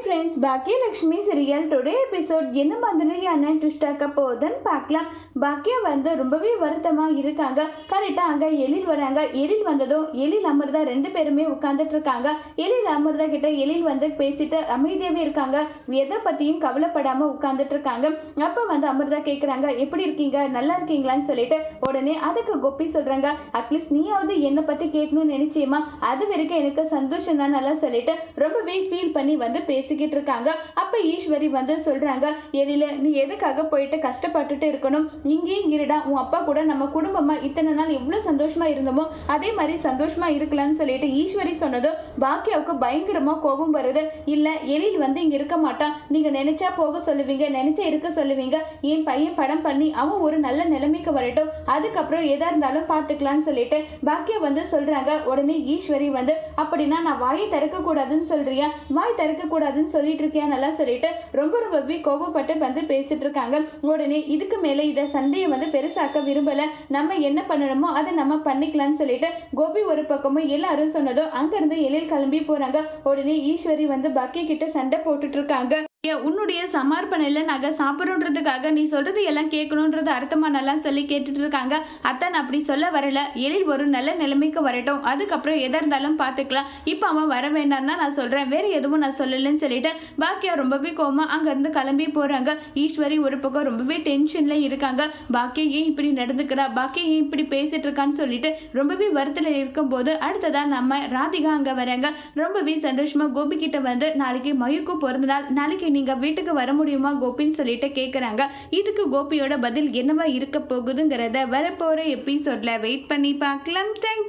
Friends, Bhagyalakshmi serial today episode என்ன மாதிரியான twist ஆக்க போகுதுன்னு பார்க்கலாம். பாக்கியா ரொம்பவே வருத்தமாக இருக்காங்க. கரெக்டாக அங்கே எழில் வராங்க. எழில் வந்ததும் எழில் அமிர்தா ரெண்டு பேருமே உட்காந்துட்டு இருக்காங்க. எழில் அமிர்தா கிட்ட எழில் பேசிட்டு அமைதியாகவே இருக்காங்க. எதை பற்றியும் கவலைப்படாமல் உட்காந்துட்டு இருக்காங்க. அப்போ அமிர்தா கேட்குறாங்க, எப்படி இருக்கீங்க, நல்லா இருக்கீங்களான்னு சொல்லிட்டு உடனே அதுக்கு கோபி சொல்கிறாங்க, அட்லீஸ்ட் நீயாவது என்னை பற்றி கேட்கணும்னு நினைச்சேமா, அது வரைக்கும் எனக்கு சந்தோஷம் தான் நல்லா சொல்லிட்டு ரொம்பவே ஃபீல் பண்ணி பேசிக்கிட்டு இருக்காங்க. அப்ப ஈஸ்வரி சொல்றாங்க, எழில நீ எதுக்காக போயிட்டு கஷ்டப்பட்டுட்டு இருக்கணும், இங்கேயும் இருடா, உன் அப்பா கூட நம்ம குடும்பமா இத்தனை நாள் எவ்வளவு சந்தோஷமா இருந்தோமோ அதே மாதிரி சந்தோஷமா இருக்கலாம்னு சொல்லிட்டு ஈஸ்வரி சொன்னதும் பாக்கியாவுக்கு பயங்கரமா கோபம் வருது. இல்ல எழில் இங்க இருக்க மாட்டான், நீங்க நினைச்சா போக சொல்லுவீங்க, நினைச்சா இருக்க சொல்லுவீங்க, என் பையன் படம் பண்ணி அவன் ஒரு நல்ல நிலைமைக்கு வரட்டும், அதுக்கப்புறம் எதா இருந்தாலும் பார்த்துக்கலாம்னு சொல்லிட்டு பாக்கியா சொல்றாங்க. உடனே ஈஸ்வரி அப்படின்னா நான் வாயை திறக்க கூடாதுன்னு சொல்றியா, வாய் திறக்க கூடாதுன்னு சொல்லிட்டு இருக்கேன் நல்லா சொல்லிட்டு ரொம்பவே கோபப்பட்டு பேசிட்டு இருக்காங்க. உடனே இதுக்கு மேல இதை சண்டையை பெருசாக்க விரும்பல, நம்ம என்ன பண்ணணுமோ அதை நம்ம பண்ணிக்கலாம்னு சொல்லிட்டு கோபி ஒரு பக்கமும் எல்லாரும் சொன்னதும் அங்கிருந்து எழில் கிளம்பி போறாங்க. உடனே ஈஸ்வரி பாக்கிய கிட்ட சண்டை போட்டுட்டு இருக்காங்க. உன்னுடைய சமர்ப்பணையில் நாங்கள் சாப்பிட்றோன்றதுக்காக நீ சொல்றது எல்லாம் கேட்கணுன்றது அர்த்தமா நல்லா சொல்லி கேட்டுட்டு இருக்காங்க. அத்தான் அப்படி சொல்ல வரல, எழில் ஒரு நல்ல நிலைமைக்கு வரட்டும், அதுக்கப்புறம் எதா இருந்தாலும் பார்த்துக்கலாம், இப்போ அவன் வர வேண்டாம் தான் நான் சொல்கிறேன், வேறு எதுவும் நான் சொல்லலைன்னு சொல்லிட்டு பாக்கியா ரொம்பவே கோமா அங்கேருந்து கிளம்பி போகிறாங்க. ஈஸ்வரி ஒரு பக்கம் ரொம்பவே டென்ஷனில் இருக்காங்க. பாக்கியா ஏன் இப்படி நடந்துக்கிறா, பாக்கியா ஏன் இப்படி பேசிட்டு இருக்கான்னு சொல்லிட்டு ரொம்பவே வருத்தத்தில் இருக்கும்போது அடுத்ததான் நம்ம ராதிகா அங்கே வராங்க. ரொம்பவே சந்தோஷமாக கோபி கிட்ட நாளைக்கு மயுக்கு பிறந்த நாள், நாளைக்கு நீங்க வீட்டுக்கு வர முடியுமா கோபின்னு சொல்லிட்டு கேட்குறாங்க. இதுக்கு கோபியோட பதில் என்னவா இருக்க போகுதுங்கிறத வரப்போற எபிசோட்ல வெயிட் பண்ணி பார்க்கலாம். தேங்க்யூ.